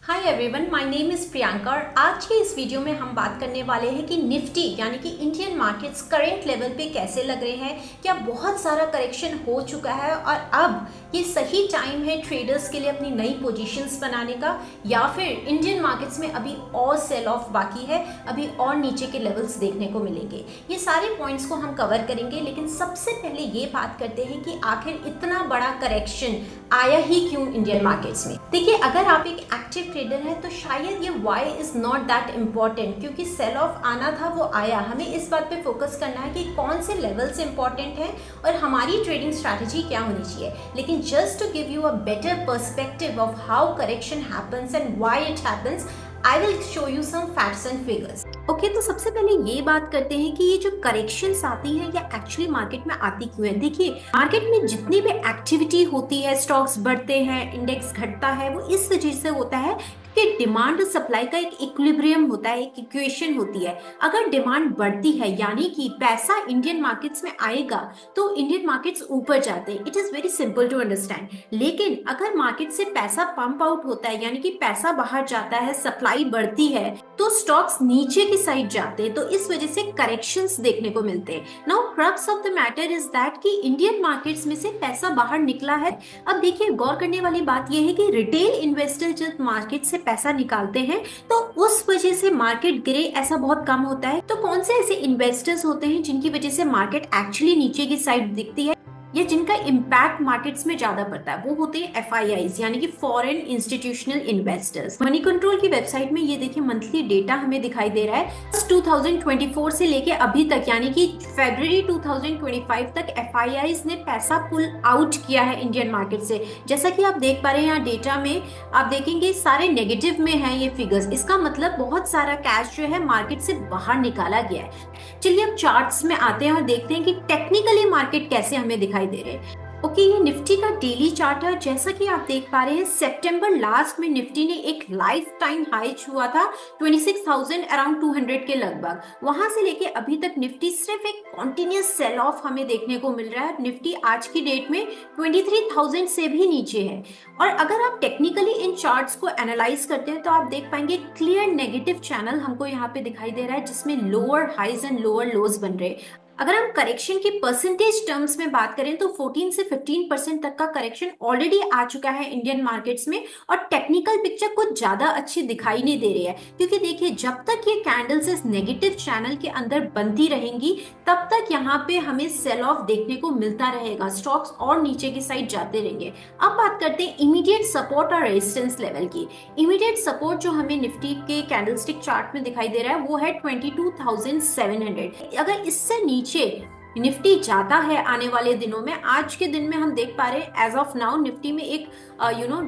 Hi everyone, my name is Priyanka और आज के इस वीडियो में हम बात करने वाले हैं कि निफ्टी यानी कि इंडियन मार्केट्स करंट लेवल पे कैसे लग रहे हैं। क्या बहुत सारा करेक्शन हो चुका है और अब ये सही टाइम है ट्रेडर्स के लिए अपनी नई पोजीशंस बनाने का, या फिर इंडियन मार्केट्स में अभी और सेल ऑफ बाकी है, अभी और नीचे के लेवल्स देखने को मिलेंगे। ये सारे पॉइंट्स को हम कवर करेंगे, लेकिन सबसे पहले ये बात करते हैं कि आखिर इतना बड़ा करेक्शन आया ही क्यों इंडियन मार्केट्स में। देखिए, अगर आप एक एक्टिव ट्रेडर है तो शायद ये why is not that important, क्योंकि सेल ऑफ आना था वो आया। हमें इस बात पे फोकस करना है कि कौन से लेवल्स इंपॉर्टेंट है और हमारी ट्रेडिंग स्ट्रैटेजी क्या होनी चाहिए। लेकिन just to give you a better perspective of how correction happens and why it happens, I will show you some facts and figures. Okay, तो सबसे पहले ये बात करते हैं कि ये जो करेक्शंस आती हैं या एक्चुअली मार्केट में आती क्यों है। देखिए, मार्केट में जितनी भी एक्टिविटी होती है, स्टॉक्स बढ़ते हैं, इंडेक्स घटता है, वो इस वजह से होता है कि डिमांड और सप्लाई का एक इक्विलिब्रियम होता है, एक इक्वेशन होती है। अगर डिमांड बढ़ती है यानी कि पैसा इंडियन मार्केट्स में आएगा तो इंडियन मार्केट्स ऊपर जाते हैं। It is very simple to understand. लेकिन अगर मार्केट से पैसा पंप आउट होता है यानी कि पैसा बाहर जाता है, सप्लाई बढ़ती है, तो स्टॉक्स नीचे की साइड जाते हैं। तो इस वजह से करेक्शंस देखने को मिलते हैं। Now crux of the matter is that कि इंडियन मार्केट्स में से पैसा बाहर निकला है। अब देखिए, गौर करने वाली बात यह है कि रिटेल इन्वेस्टर जब मार्केट से पैसा निकालते हैं तो उस वजह से मार्केट गिरे ऐसा बहुत कम होता है। तो कौन से ऐसे इन्वेस्टर्स होते हैं जिनकी वजह से मार्केट एक्चुअली नीचे की साइड दिखती है या जिनका इम्पैक्ट मार्केट्स में ज्यादा पड़ता है? वो होते हैं FIIs यानी कि foreign institutional investors. Money control की वेबसाइट में ये देखिए मंथली डेटा हमें दिखाई दे रहा है 2024 से लेके अभी तक यानी कि फरवरी 2025 तक FIIs ने पैसा पुल आउट किया है इंडियन मार्केट से। जैसा कि आप देख पा रहे हैं यहाँ डेटा में, आप देखेंगे सारे नेगेटिव में है ये फिगर्स। इसका मतलब बहुत सारा कैश जो है मार्केट से बाहर निकाला गया है। चलिए अब चार्ट्स में आते हैं और देखते हैं कि टेक्निकली मार्केट कैसे हमें दिखाई दे रहे हैं। ओके, ये निफ्टी का डेली चार्ट है। जैसा कि आप देख पा रहे हैं, सितंबर लास्ट में निफ्टी ने एक लाइफ टाइम हाई छुआ था 26,000 अराउंड 200 के लगभग। वहां से लेके अभी तक निफ्टी सिर्फ एक कॉन्टिन्यूस सेल ऑफ हमें देखने को मिल रहा है। निफ्टी आज की डेट में 23,000 से भी नीचे है। और अगर आप टेक्निकली इन चार्ट्स को एनालाइज करते हैं तो आप देख पाएंगे क्लियर नेगेटिव चैनल हमको यहाँ पे दिखाई दे रहा है, जिसमें lower highs and lower lows बन रहे हैं। अगर हम करेक्शन की परसेंटेज टर्म्स में बात करें तो 14 से 15% तक का करेक्शन ऑलरेडी आ चुका है इंडियन मार्केट्स में। और टेक्निकल पिक्चर कुछ ज्यादा अच्छी दिखाई नहीं दे रही है, क्योंकि देखिए जब तक ये कैंडल्स इस नेगेटिव चैनल के अंदर बनती रहेंगी तब तक यहाँ पे हमें सेल ऑफ देखने को मिलता रहेगा, स्टॉक्स और नीचे की साइड जाते रहेंगे। अब बात करते हैं इमीडिएट सपोर्ट और रेजिस्टेंस लेवल की। इमीडिएट सपोर्ट जो हमें निफ्टी के कैंडलस्टिक चार्ट में दिखाई दे रहा है वो है 22,700। अगर इससे नीचे निफ्टी जाता है आने वाले दिनों में, आज के दिन में हम देख पा रहे हैं एज ऑफ नाउ निफ्टी में एक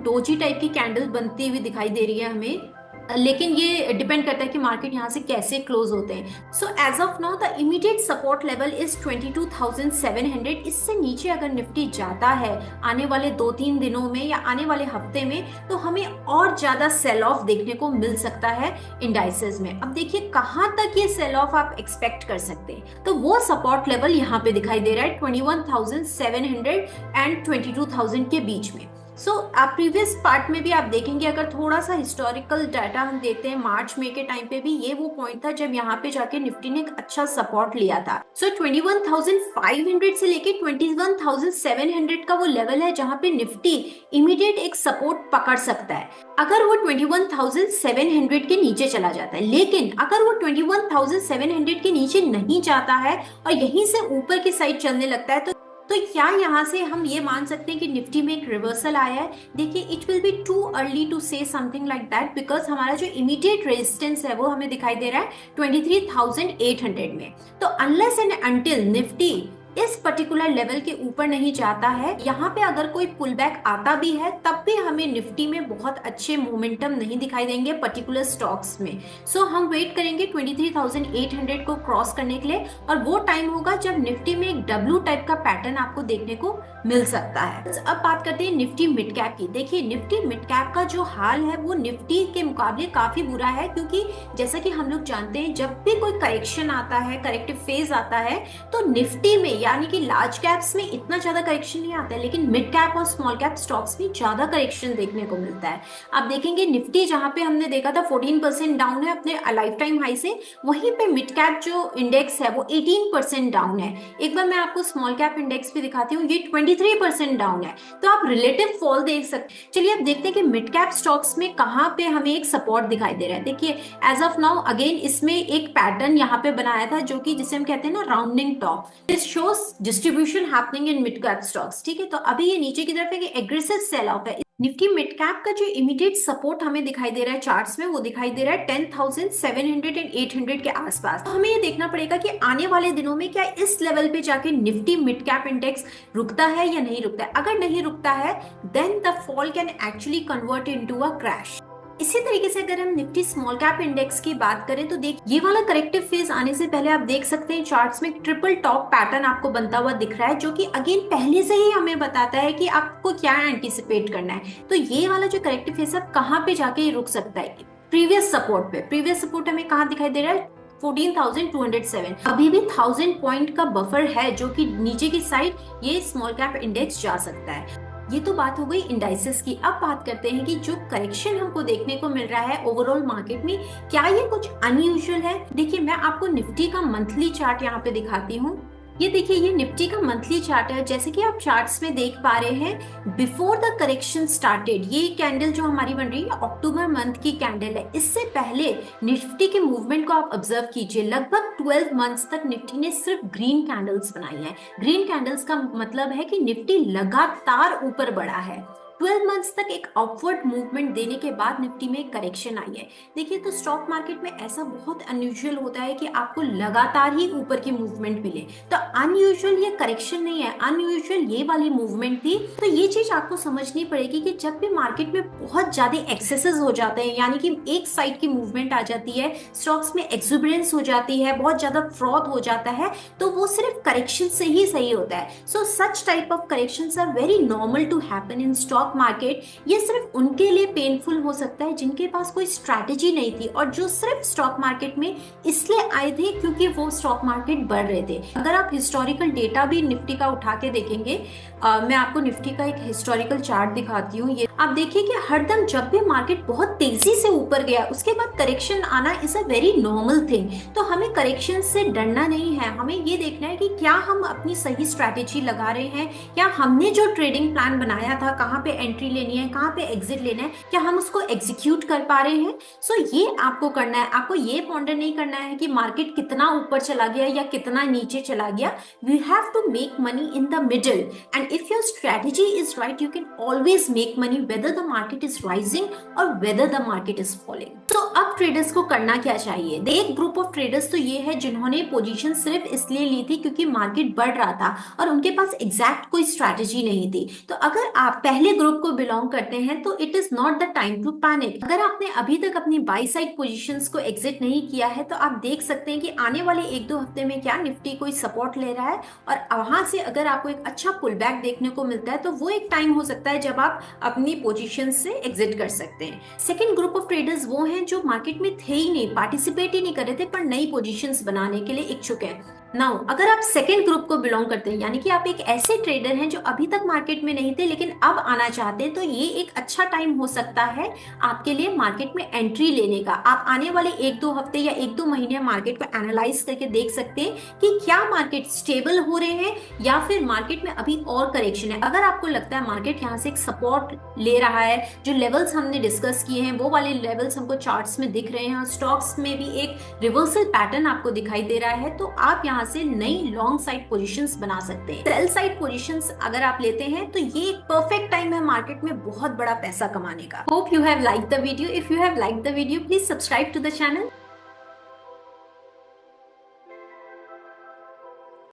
डोजी टाइप की कैंडल बनती हुई दिखाई दे रही है हमें, लेकिन ये डिपेंड करता है कि मार्केट यहाँ से कैसे क्लोज होते हैं। So as of now the immediate support level is 22,700। इससे नीचे अगर निफ्टी जाता है आने वाले 2-3 दिनों में या आने वाले हफ्ते में तो हमें और ज्यादा सेल ऑफ देखने को मिल सकता है इंडाइसेस में। अब देखिए कहां तक ये सेल ऑफ आप एक्सपेक्ट कर सकते हैं, तो वो सपोर्ट लेवल यहाँ पे दिखाई दे रहा है 21,700 एंड 22,000 के बीच में। सो आप प्रीवियस पार्ट में भी आप देखेंगे, अगर थोड़ा सा हिस्टोरिकल डाटा हम देखते हैं, मार्च में के टाइम पे भी ये वो पॉइंट था जब यहाँ पे जाके निफ्टी ने एक अच्छा सपोर्ट लिया था। सो 21,500 से लेके 21,700 का वो लेवल है जहाँ पे निफ्टी इमीडिएट एक सपोर्ट पकड़ सकता है अगर वो 21,700 के नीचे चला जाता है। लेकिन अगर वो 21,700 के नीचे नहीं जाता है और यहीं से ऊपर की साइड चलने लगता है तो क्या यहाँ से हम ये मान सकते हैं कि निफ्टी में एक रिवर्सल आया है? देखिए, it will be too early to say something like that, because हमारा जो इमीडिएट रेजिस्टेंस है वो हमें दिखाई दे रहा है 23,800 में। तो अनलेस एंड अनटिल निफ्टी इस पर्टिकुलर लेवल के ऊपर नहीं जाता है, यहाँ पे अगर कोई पुल बैक आता भी है तब भी हमें निफ्टी में बहुत अच्छे मोमेंटम नहीं दिखाई देंगे पर्टिकुलर स्टॉक्स में। सो हम वेट करेंगे 23,800 को क्रॉस करने के लिए, और वो टाइम होगा जब निफ्टी में एक डब्ल्यू टाइप का पैटर्न आपको देखने को मिल सकता है। अब बात करते हैं निफ्टी मिड कैप की। देखिए, निफ्टी मिड कैप का जो हाल है वो निफ्टी के मुकाबले काफी बुरा है, क्योंकि जैसा कि हम लोग जानते हैं जब भी कोई करेक्शन आता है, करेक्टिव फेज आता है, तो निफ्टी में यानी कि लार्ज कैप्स में इतना ज्यादा करेक्शन नहीं आता है, लेकिन मिड कैप और स्मॉल कैप स्टॉक्स में ज्यादा करेक्शन देखने को मिलता है। आप देखेंगे निफ्टी जहां पे हमने देखा था 14% डाउन है अपने लाइफ टाइम हाई से, वहीं पे मिड कैप जो इंडेक्स है वो 18% डाउन है। एक बार मैं आपको स्मॉल कैप इंडेक्स भी दिखाती हूँ, ये 23% डाउन है। तो आप रिलेटिव फॉल देख सकते हैं। चलिए अब देखते हैं कि मिड कैप स्टॉक्स में कहां पे हमें एक सपोर्ट दिखाई दे रहा है। देखिए एज ऑफ नाउ अगेन इसमें एक पैटर्न यहाँ पे बनाया था जो कि जिसे हम कहते हैं ना rounding top. This shows distribution happening in mid cap stocks. ठीक है, तो अभी ये नीचे की तरफ एक एग्रेसिव सेल ऑफ है। निफ्टी मिड कैप का जो इमीडिएट सपोर्ट हमें दिखाई दे रहा है चार्ट्स में, वो दिखाई दे रहा है 10,700 एंड 800 के आसपास। तो हमें ये देखना पड़ेगा कि आने वाले दिनों में क्या इस लेवल पे जाके निफ्टी मिड कैप इंडेक्स रुकता है या नहीं रुकता है। अगर नहीं रुकता है then the fall can actually convert into a crash. इसी तरीके से अगर हम निफ्टी स्मॉल कैप इंडेक्स की बात करें तो देख ये वाला करेक्टिव फेज आने से पहले आप देख सकते हैं चार्ट्स में ट्रिपल टॉप पैटर्न आपको बनता हुआ दिख रहा है, जो कि अगेन पहले से ही हमें बताता है कि आपको क्या एंटिसिपेट करना है। तो ये वाला जो करेक्टिव फेज अब कहाँ पे जाके रुक सकता है, प्रीवियस सपोर्ट पे। प्रीवियस सपोर्ट हमें कहाँ दिखाई दे रहा है 14,207। अभी भी 1000 पॉइंट का बफर है जो कि नीचे की साइड ये स्मॉल कैप इंडेक्स जा सकता है। ये तो बात हो गई इंडाइसेस की। अब बात करते हैं कि जो करेक्शन हमको देखने को मिल रहा है ओवरऑल मार्केट में, क्या ये कुछ अनयूजुअल है। देखिए मैं आपको निफ्टी का मंथली चार्ट यहाँ पे दिखाती हूँ। ये देखिए ये निफ्टी का मंथली चार्ट है। जैसे कि आप चार्ट्स में देख पा रहे हैं बिफोर द करेक्शन स्टार्टेड, ये कैंडल जो हमारी बन रही है अक्टूबर मंथ की कैंडल है। इससे पहले निफ्टी के मूवमेंट को आप ऑब्जर्व कीजिए, लगभग 12 मंथ्स तक निफ्टी ने सिर्फ ग्रीन कैंडल्स बनाई है। ग्रीन कैंडल्स का मतलब है कि निफ्टी लगातार ऊपर बढ़ा है। 12 मंथ्स तक एक अपवर्ड मूवमेंट देने के बाद निफ्टी में एक करेक्शन आई है। देखिए तो स्टॉक मार्केट में ऐसा बहुत अनयूजुअल होता है कि आपको लगातार ही ऊपर की मूवमेंट मिले। तो अनयूजुअल ये करेक्शन नहीं है, अनयूजुअल ये वाली मूवमेंट थी। तो ये चीज आपको समझनी पड़ेगी कि जब भी मार्केट में बहुत ज्यादा एक्सेसेस हो जाते हैं, यानी कि एक साइड की मूवमेंट आ जाती है, स्टॉक्स में एक्सुबरेंस हो जाती है, बहुत ज्यादा फ्रॉड हो जाता है, तो वो सिर्फ करेक्शन से ही सही होता है। So such type of corrections are very normal to happen in stock market. ये सिर्फ उनके लिए पेनफुल हो सकता है जिनके पास कोई स्ट्रैटेजी नहीं थी और जो सिर्फ स्टॉक मार्केट में इसलिए आए थे क्योंकि वो स्टॉक मार्केट बढ़ रहे थे। अगर आप हिस्टोरिकल डेटा भी निफ्टी का उठा के देखेंगे, मैं आपको निफ्टी का एक हिस्टोरिकल चार्ट दिखाती हूँ। ये आप देखिए कि हरदम जब भी मार्केट बहुत तेजी से ऊपर गया उसके बाद करेक्शन आना is a very normal thing. तो हमें करेक्शन से डरना नहीं है, हमें ये देखना है कि क्या हम अपनी सही स्ट्रैटेजी लगा रहे हैं, क्या हमने जो ट्रेडिंग प्लान बनाया था, कहाँ पे एंट्री लेनी है, कहाँ पे एग्जिट लेना है, क्या हम उसको एग्जीक्यूट कर पा रहे हैं। सो ये आपको करना है। आपको ये पॉन्डर नहीं करना है कि मार्केट कितना ऊपर चला गया या कितना नीचे चला गया। We have to make money in the middle and if your strategy is right you can always make money whether the market is rising or whether the market is falling। तो अब ट्रेडर्स को करना क्या चाहिए। एक group of traders तो ये है जिन्होंने पोजीशन सिर्फ इसलिए ली थी क्योंकि मार्केट बढ़ रहा था और उनके पास एग्जैक्ट कोई स्ट्रैटेजी नहीं थी। तो अगर आप पहले ग्रुप को बिलोंग करते हैं तो it is not the time to panic. अगर आपने अभी तक अपनी बाई साइड पोजीशंस को एग्जिट नहीं किया है तो आप देख सकते हैं कि आने वाले 1-2 हफ्ते में क्या निफ्टी कोई सपोर्ट ले रहा है और वहां से अगर आपको एक अच्छा पुल बैक देखने को मिलता है तो वो एक टाइम हो सकता है जब आप अपनी पोजीशन से एग्जिट कर सकते हैं। सेकंड ग्रुप ऑफ ट्रेडर्स वो हैं जो मार्केट में थे ही नहीं, पार्टिसिपेट ही नहीं कर रहे थे, पर नई पोजीशंस बनाने के लिए इच्छुक हैं। नाउ अगर आप सेकेंड ग्रुप को बिलोंग करते हैं, यानी कि आप एक ऐसे ट्रेडर हैं जो अभी तक मार्केट में नहीं थे लेकिन अब आना चाहते हैं, तो ये एक अच्छा टाइम हो सकता है आपके लिए मार्केट में एंट्री लेने का। आप आने वाले 1-2 हफ्ते या 1-2 महीने मार्केट को एनालाइज करके देख सकते हैं कि क्या मार्केट स्टेबल हो रहे हैं या फिर मार्केट में अभी और करेक्शन है। अगर आपको लगता है मार्केट यहाँ से एक सपोर्ट ले रहा है, जो लेवल्स हमने डिस्कस किए हैं वो वाले लेवल्स हमको चार्ट्स में दिख रहे हैं, स्टॉक्स में भी एक रिवर्सल पैटर्न आपको दिखाई दे रहा है, तो आप यहाँ से नई लॉन्ग साइड पोजीशंस बना सकते हैं। सेल साइड पोजीशंस अगर आप लेते हैं तो ये एक परफेक्ट टाइम है मार्केट में बहुत बड़ा पैसा कमाने का। Hope you have like the video. If you have like the video please subscribe to the channel.